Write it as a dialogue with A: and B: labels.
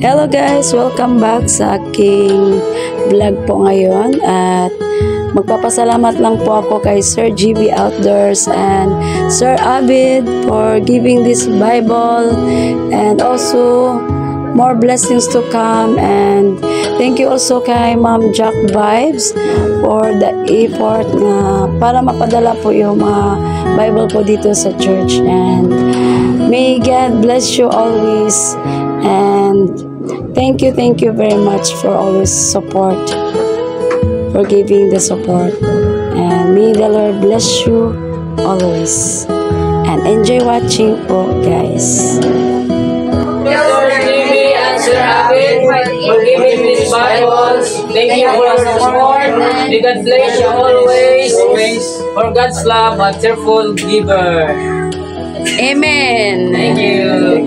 A: Hello guys! Welcome back sa aking vlog po ngayon at magpapasalamat lang po ako kay Sir GB Outdoors and Sir Abid for giving this Bible and also more blessings to come, and thank you also kay Ma'am Jack Vibes for the effort na para mapadala po yung mga Bible po dito sa church, and may God bless you always, and thank you very much for always support, for giving the support, and may the Lord bless you always, and enjoy watching po guys.
B: Sir Abid, for giving these Bibles. Thank you for your support. May God bless you always. For God's love, a cheerful giver.
A: Amen.
B: Thank you.